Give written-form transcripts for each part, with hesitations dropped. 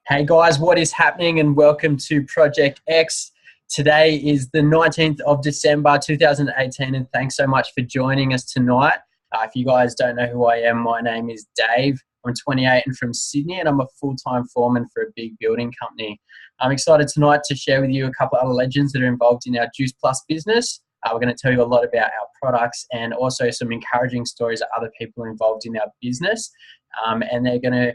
Hey guys, what is happening and welcome to Project X. Today is the 19th of December 2018 and thanks so much for joining us tonight. If you guys don't know who I am, my name is Dave. I'm 28 and from Sydney and I'm a full-time foreman for a big building company. I'm excited tonight to share with you a couple of other legends that are involved in our Juice Plus business. We're going to tell you a lot about our products and also some encouraging stories of other people involved in our business. And they're going to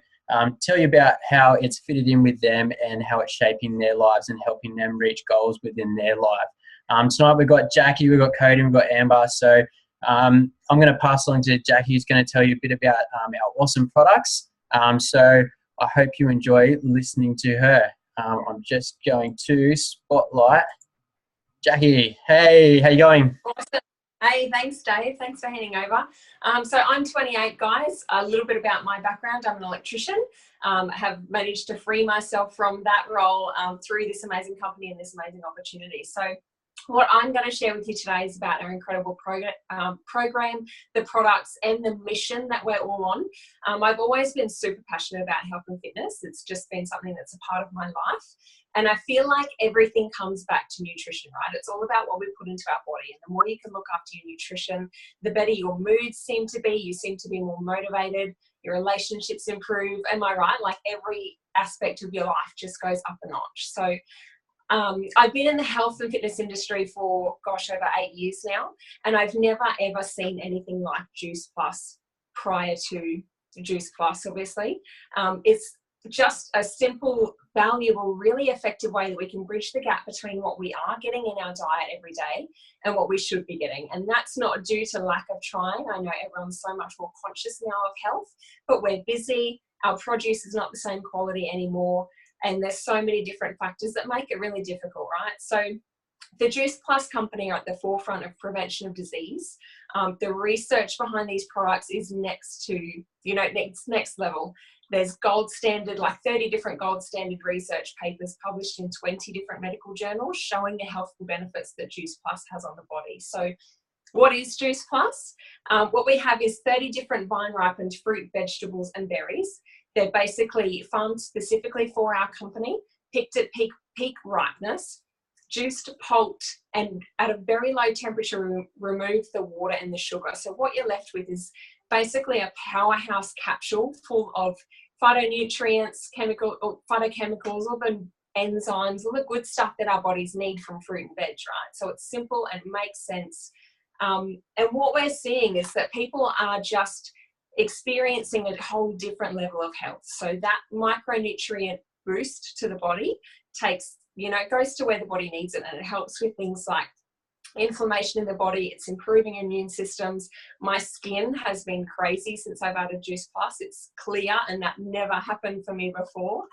tell you about how it's fitted in with them and how it's shaping their lives and helping them reach goals within their life. Tonight we've got Jacqui, we've got Kodie, we've got Amber. So I'm going to pass along to Jacqui, who's going to tell you a bit about our awesome products. So I hope you enjoy listening to her. I'm just going to spotlight Jacqui. Hey, how you going? Awesome. Hey, thanks, Dave. Thanks for handing over. So I'm 28, guys. A little bit about my background. I'm an electrician. Have managed to free myself from that role through this amazing company and this amazing opportunity. So what I'm going to share with you today is about our incredible program, the products and the mission that we're all on. I've always been super passionate about health and fitness. It's just been something that's a part of my life. And I feel like everything comes back to nutrition, right? It's all about what we put into our body. And the more you can look after your nutrition, the better your moods seem to be. You seem to be more motivated. Your relationships improve. Am I right? Like every aspect of your life just goes up a notch. So I've been in the health and fitness industry for, over 8 years now. And I've never, ever seen anything like Juice Plus prior to Juice Plus, obviously. It's just a simple, valuable, really effective way that we can bridge the gap between what we are getting in our diet every day and what we should be getting. And that's not due to lack of trying. I know everyone's so much more conscious now of health, but we're busy. Our produce is not the same quality anymore. And there's so many different factors that make it really difficult, right? So the Juice Plus company are at the forefront of prevention of disease. The research behind these products is next to, next level. There's gold standard, like 30 different gold standard research papers published in 20 different medical journals showing the healthful benefits that Juice Plus has on the body. So what is Juice Plus? What we have is 30 different vine-ripened fruit, vegetables, and berries. They're basically farmed specifically for our company, picked at peak ripeness, juiced, pulped, and at a very low temperature, remove the water and the sugar. So what you're left with is basically a powerhouse capsule full of phytonutrients, phytochemicals, all the enzymes, all the good stuff that our bodies need from fruit and veg, right? So it's simple and it makes sense. And what we're seeing is that people are just experiencing a whole different level of health. So that micronutrient boost to the body takes, goes to where the body needs it, and it helps with things like inflammation in the body. It's improving immune systems. My skin has been crazy since I've added Juice Plus. It's clear, and that never happened for me before.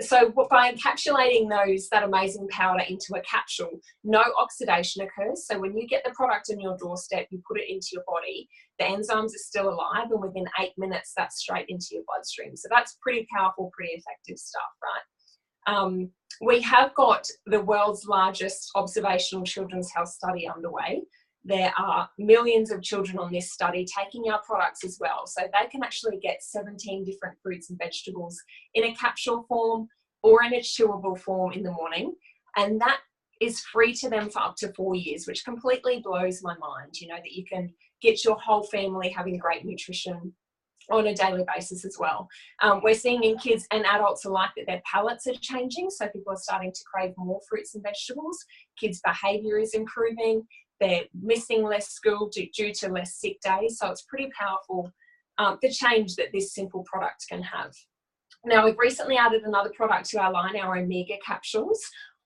So by encapsulating that amazing powder into a capsule, no oxidation occurs. So when you get the product on your doorstep, you put it into your body, the enzymes are still alive, and within 8 minutes, that's straight into your bloodstream. So that's pretty powerful, pretty effective stuff, right? We have got the world's largest observational children's health study underway. There are millions of children on this study taking our products as well. So they can actually get 17 different fruits and vegetables in a capsule form or in a chewable form in the morning. And that is free to them for up to 4 years, which completely blows my mind, that you can get your whole family having great nutrition on a daily basis as well. We're seeing in kids and adults alike that their palates are changing. So people are starting to crave more fruits and vegetables. Kids' behavior is improving. They're missing less school due to less sick days. So it's pretty powerful, the change that this simple product can have. Now, we've recently added another product to our line, our Omega capsules.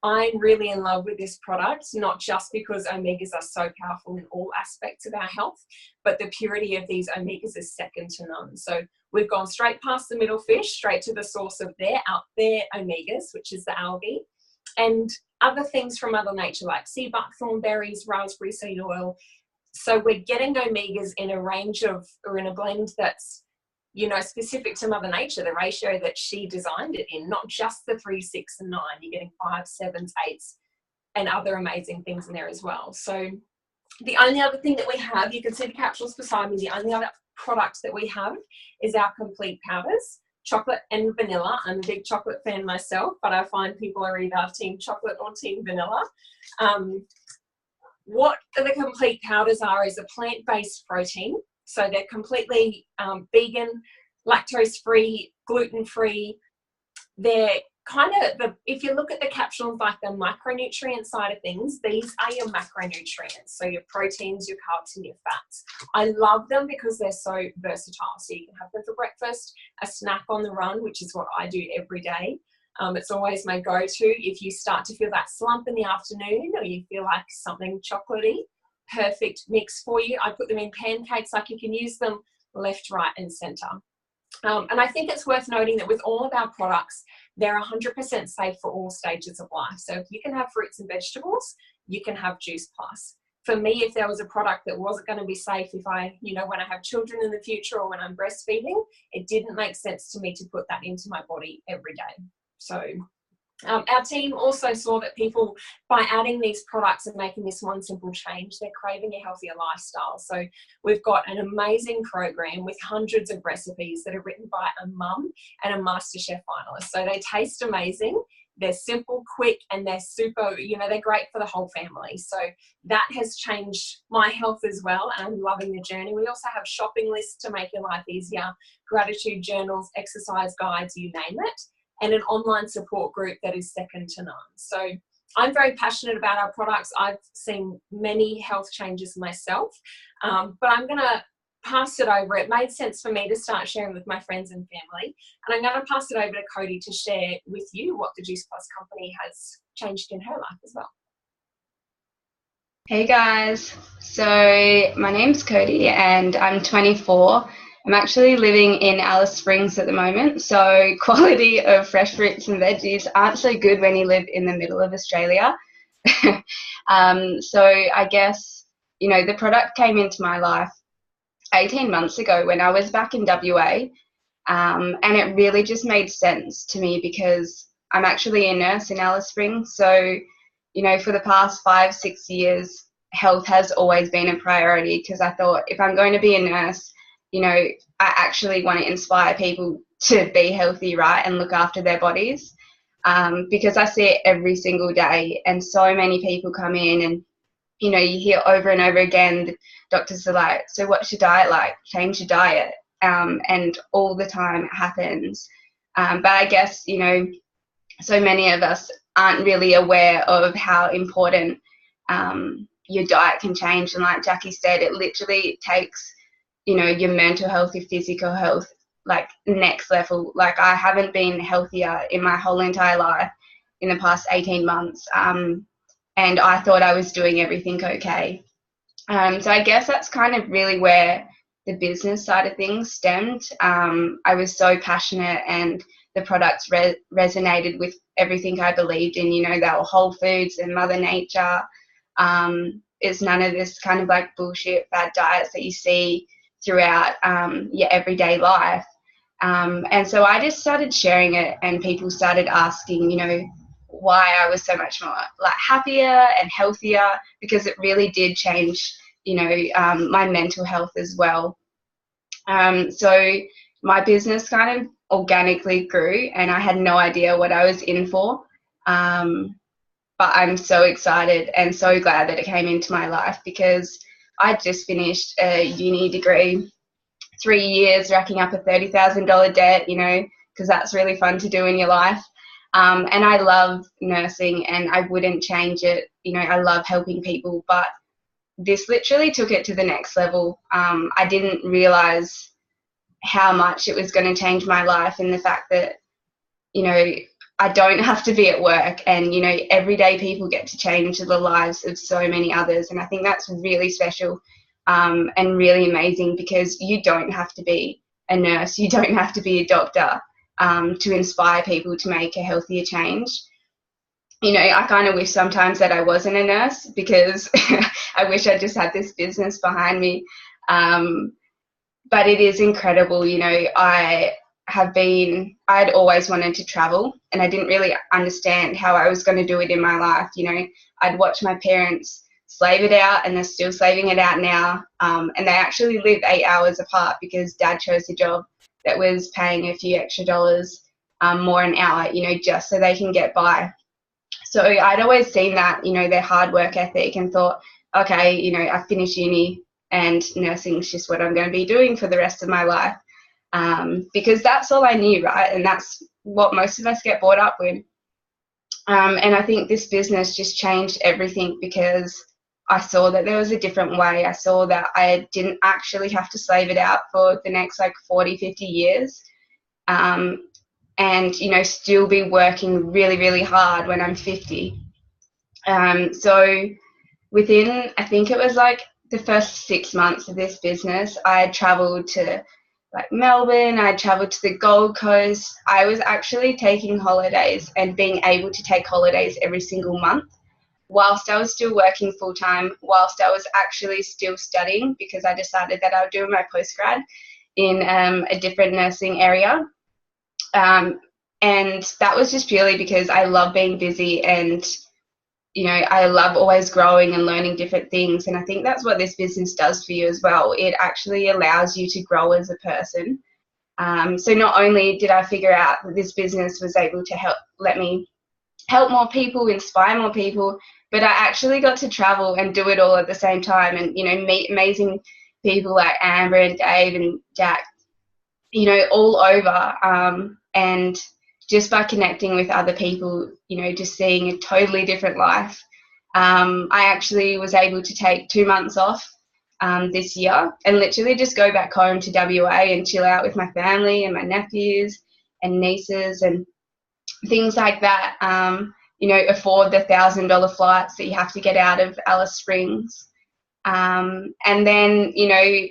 I'm really in love with this product, not just because omegas are so powerful in all aspects of our health, but the purity of these omegas is second to none. So we've gone straight past the middle fish, straight to the source of their omegas, which is the algae, and other things from Mother Nature like sea buckthorn berries, raspberry seed oil. So we're getting omegas in a range of, or in a blend that's, specific to Mother Nature, the ratio that she designed it in, not just the 3, 6, and 9. You're getting 5, 7s, 8s, and other amazing things in there as well. So the only other thing that we have, you can see the capsules beside me, the only other product that we have is our complete powders. chocolate and vanilla. I'm a big chocolate fan myself, but I find people are either team chocolate or team vanilla. What the complete powders are is a plant-based protein. So they're completely vegan, lactose-free, gluten-free. They're kind of, if you look at the capsules, like the micronutrient side of things, these are your macronutrients. So your proteins, your carbs, and your fats. I love them because they're so versatile. So you can have them for breakfast, a snack on the run, which is what I do every day. It's always my go-to if you start to feel that slump in the afternoon or you feel like something chocolatey. Perfect mix for you. I put them in pancakes. Like, you can use them left, right, and center. And I think it's worth noting that with all of our products, they're 100% safe for all stages of life. So if you can have fruits and vegetables, you can have Juice Plus. For me, if there was a product that wasn't going to be safe, if I, when I have children in the future or when I'm breastfeeding, it didn't make sense to me to put that into my body every day. So our team also saw that people, by adding these products and making this one simple change, they're craving a healthier lifestyle. So we've got an amazing program with hundreds of recipes that are written by a mum and a MasterChef finalist. So they taste amazing. They're simple, quick, and they're super, they're great for the whole family. So that has changed my health as well, and I'm loving the journey. We also have shopping lists to make your life easier, gratitude journals, exercise guides, you name it, and an online support group that is second to none. So I'm very passionate about our products. I've seen many health changes myself, but I'm going to pass it over. It made sense for me to start sharing with my friends and family, and I'm going to pass it over to Kodie to share with you what the Juice Plus company has changed in her life as well. Hey guys, so my name's Kodie and I'm 24. I'm actually living in Alice Springs at the moment, so quality of fresh fruits and veggies aren't so good when you live in the middle of Australia. So I guess, the product came into my life 18 months ago when I was back in WA, and it really just made sense to me because I'm actually a nurse in Alice Springs. So, for the past 5-6 years, health has always been a priority because I thought if I'm going to be a nurse, I actually want to inspire people to be healthy, right, and look after their bodies, because I see it every single day, and so many people come in and, you hear over and over again, the doctors are like, so what's your diet like? Change your diet. And all the time it happens. But I guess, so many of us aren't really aware of how important your diet can change. And like Jacqui said, it literally takes your mental health, your physical health, like next level. Like I haven't been healthier in my whole entire life in the past 18 months. And I thought I was doing everything okay. So I guess that's kind of really where the business side of things stemmed. I was so passionate and the products resonated with everything I believed in. They were whole foods and Mother Nature. It's none of this kind of like bullshit fad diets that you see throughout your everyday life. And so I just started sharing it and people started asking, why I was so much more like happier and healthier, because it really did change, my mental health as well. So my business kind of organically grew and I had no idea what I was in for. But I'm so excited and so glad that it came into my life because I just finished a uni degree, 3 years racking up a $30,000 debt, because that's really fun to do in your life. And I love nursing and I wouldn't change it. I love helping people, but this literally took it to the next level. I didn't realize how much it was going to change my life, and the fact that, I don't have to be at work and, everyday people get to change the lives of so many others. And I think that's really special and really amazing because you don't have to be a nurse, you don't have to be a doctor to inspire people to make a healthier change. I kind of wish sometimes that I wasn't a nurse because I wish I just had this business behind me. But it is incredible. I'd always wanted to travel and I didn't really understand how I was going to do it in my life. I'd watch my parents slave it out and they're still slaving it out now. And they actually live 8 hours apart because Dad chose a job that was paying a few extra dollars more an hour, you know, just so they can get by. So I'd always seen that, you know, their hard work ethic, and thought, okay, you know, I finished uni and nursing is just what I'm going to be doing for the rest of my life, because that's all I knew, right? And that's what most of us get brought up with. And I think this business just changed everything, because I saw that there was a different way. I saw that I didn't actually have to slave it out for the next like 40, 50 years. And, you know, still be working really, really hard when I'm 50. So within, I think it was like the first 6 months of this business, I had traveled to like Melbourne, I traveled to the Gold Coast. I was actually taking holidays and being able to take holidays every single month, whilst I was still working full time, whilst I was actually still studying, because I decided that I would do my postgrad in a different nursing area. And that was just purely because I love being busy, and, you know, I love always growing and learning different things. And I think that's what this business does for you as well. It actually allows you to grow as a person. So not only did I figure out that this business was able to let me help more people, inspire more people, but I actually got to travel and do it all at the same time, and, you know, meet amazing people like Amber and Dave and Jack, you know, all over. And just by connecting with other people, you know, just seeing a totally different life. I actually was able to take 2 months off this year and literally just go back home to WA and chill out with my family and my nephews and nieces and things like that. You know, afford the $1,000 flights that you have to get out of Alice Springs. And then, you know,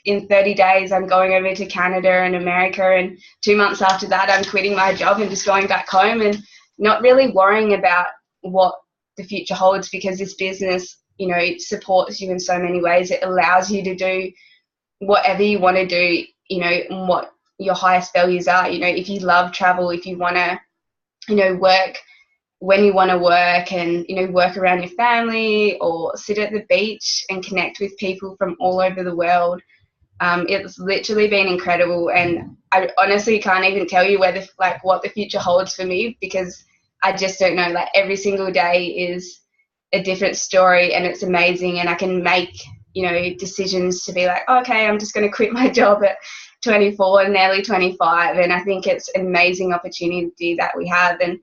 in 30 days, I'm going over to Canada and America, and 2 months after that, I'm quitting my job and just going back home and not really worrying about what the future holds, because this business, you know, supports you in so many ways. It allows you to do whatever you want to do, you know, and what your highest values are. You know, if you love travel, if you want to, you know, work when you want to work, and, you know, work around your family or sit at the beach and connect with people from all over the world. It's literally been incredible, and I honestly can't even tell you what the future holds for me, because I just don't know. Like, every single day is a different story, and it's amazing, and I can make, you know, decisions to be like, okay, I'm just going to quit my job at 24, nearly 25, and I think it's an amazing opportunity that we have. And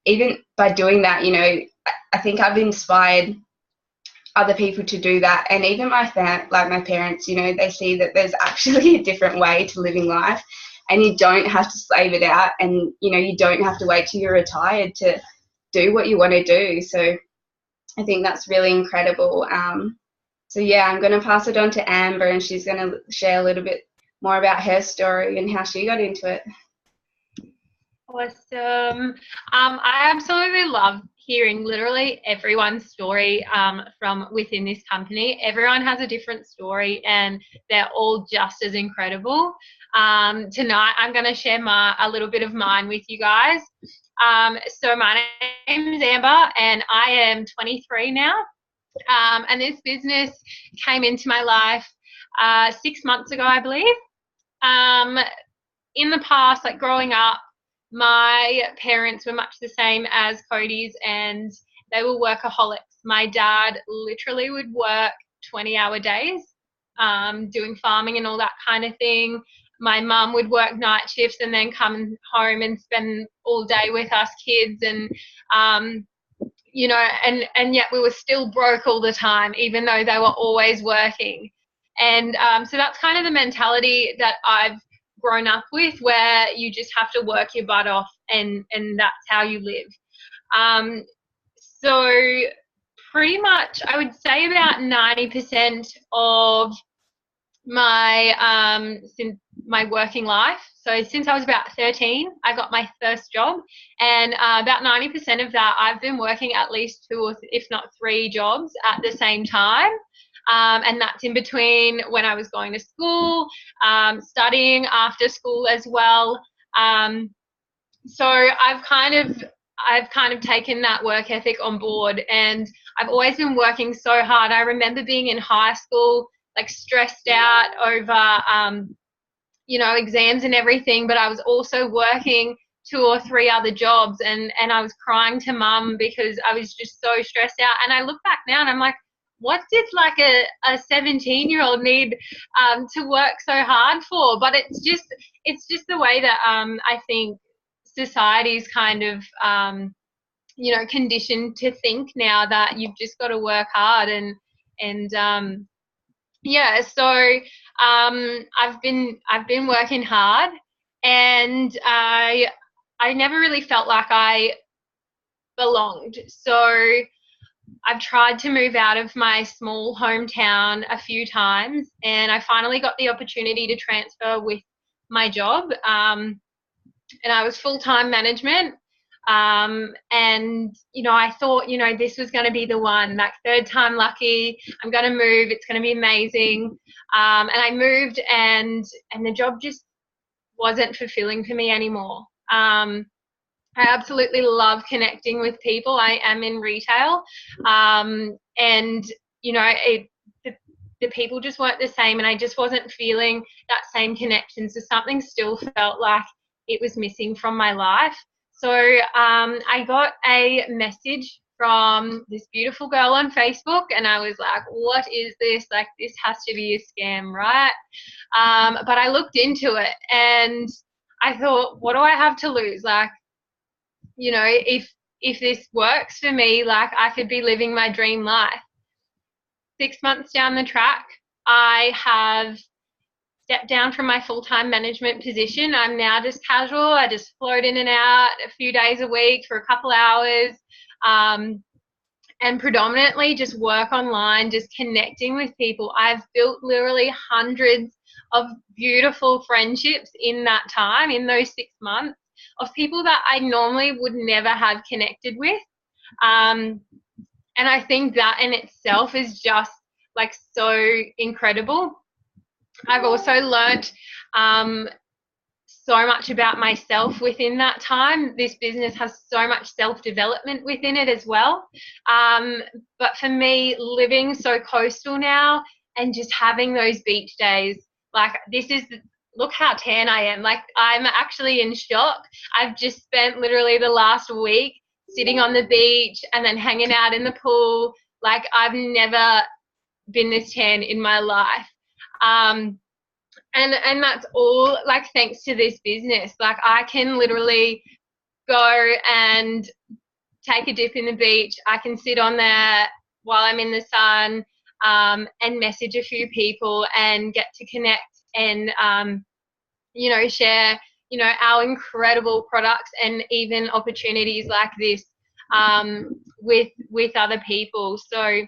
even by doing that, you know, I think I've inspired other people to do that. And even my parents, you know, they see that there's actually a different way to living life, and you don't have to slave it out, and, you know, you don't have to wait till you're retired to do what you want to do. So I think that's really incredible. So yeah, I'm going to pass it on to Amber, and she's going to share a little bit more about her story and how she got into it. Awesome. I absolutely love hearing literally everyone's story from within this company. Everyone has a different story, and they're all just as incredible. Tonight I'm going to share a little bit of mine with you guys. So my name is Amber, and I am 23 now. And this business came into my life 6 months ago, I believe. In the past, like growing up, my parents were much the same as Kodie's, and they were workaholics. My dad literally would work 20-hour days, doing farming and all that kind of thing. My mum would work night shifts and then come home and spend all day with us kids, and you know, and yet we were still broke all the time, even though they were always working. And so that's kind of the mentality that I've grown up with, where you just have to work your butt off, and that's how you live. So pretty much I would say about 90% of my since my working life, so since I was about 13, I got my first job, and about 90% of that I've been working at least 2 or if not 3 jobs at the same time. And that's in between when I was going to school, studying after school as well. So I've kind of taken that work ethic on board, and I've always been working so hard. I remember being in high school, like stressed out over, exams and everything, but I was also working 2 or 3 other jobs, and I was crying to mum because I was just so stressed out. And I look back now and I'm like, what did like a 17-year-old need to work so hard for? But it's just the way that I think society's kind of conditioned to think now that you've just got to work hard and so I've been working hard, and I never really felt like I belonged. So I've tried to move out of my small hometown a few times, and I finally got the opportunity to transfer with my job, and I was full-time management. And I thought, this was going to be the one, like third time lucky, I'm going to move, it's going to be amazing. And I moved, and the job just wasn't fulfilling for me anymore. I absolutely love connecting with people. I am in retail, and the people just weren't the same, and I just wasn't feeling that same connection. So something still felt like it was missing from my life. So I got a message from this beautiful girl on Facebook, and I was like, what is this? Like, this has to be a scam, right? But I looked into it, and I thought, what do I have to lose? Like, if this works for me, like, I could be living my dream life. 6 months down the track, I have stepped down from my full-time management position. I'm now just casual. I just float in and out a few days a week for a couple hours, and predominantly just work online, just connecting with people. I've built literally hundreds of beautiful friendships in that time, in those 6 months, of people that I normally would never have connected with. And I think that in itself is just like so incredible. I've also learnt so much about myself within that time. This business has so much self-development within it as well. But for me, living so coastal now and just having those beach days, like, look how tan I am. Like, I'm actually in shock. I've just spent literally the last week sitting on the beach and then hanging out in the pool. Like, I've never been this tan in my life. And that's all, like, thanks to this business. Like, I can literally go and take a dip in the beach. I can sit on there while I'm in the sun, and message a few people and get to connect and, share, our incredible products and even opportunities like this with other people. So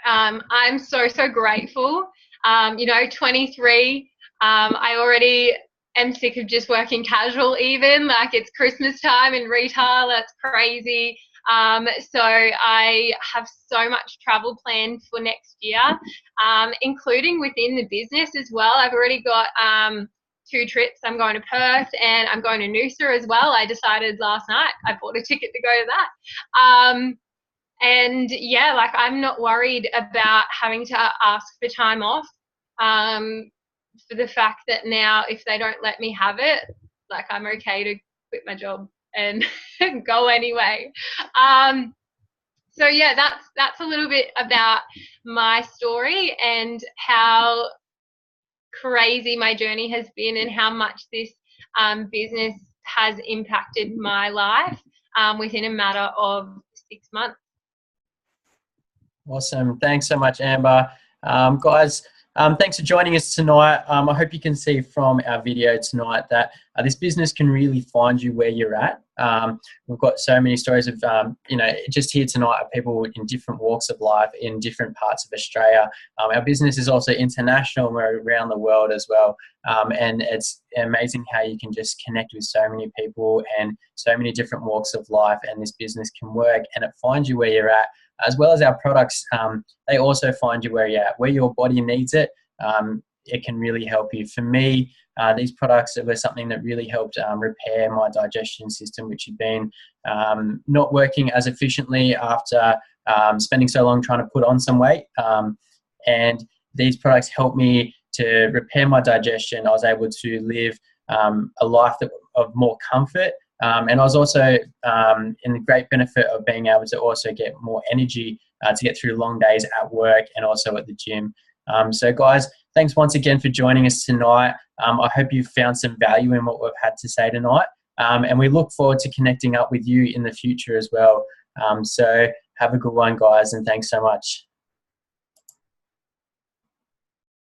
I'm so grateful. 23, I already am sick of just working casual even. Like, it's Christmas time in retail. That's crazy. So I have so much travel planned for next year, including within the business as well. I've already got 2 trips. I'm going to Perth and I'm going to Noosa as well. I decided last night. I bought a ticket to go to that. And yeah, like, I'm not worried about having to ask for time off, for the fact that now if they don't let me have it, like, I'm okay to quit my job and go anyway. So yeah, that's a little bit about my story and how crazy my journey has been and how much this business has impacted my life within a matter of 6 months. Awesome. Thanks so much, Amber. Guys, thanks for joining us tonight. I hope you can see from our video tonight that this business can really find you where you're at. We've got so many stories of, just here tonight of people in different walks of life in different parts of Australia. Our business is also international. We're around the world as well. And it's amazing how you can just connect with so many people and so many different walks of life, and this business can work and it finds you where you're at. As well as our products, they also find you where you're at, where your body needs it. It can really help you. For me, these products were something that really helped repair my digestion system, which had been not working as efficiently after spending so long trying to put on some weight. And these products help me to repair my digestion. I was able to live a life of more comfort. And I was also in the great benefit of being able to also get more energy to get through long days at work and also at the gym. So guys, thanks once again for joining us tonight. I hope you found some value in what we've had to say tonight. And we look forward to connecting up with you in the future as well. So have a good one, guys, and thanks so much.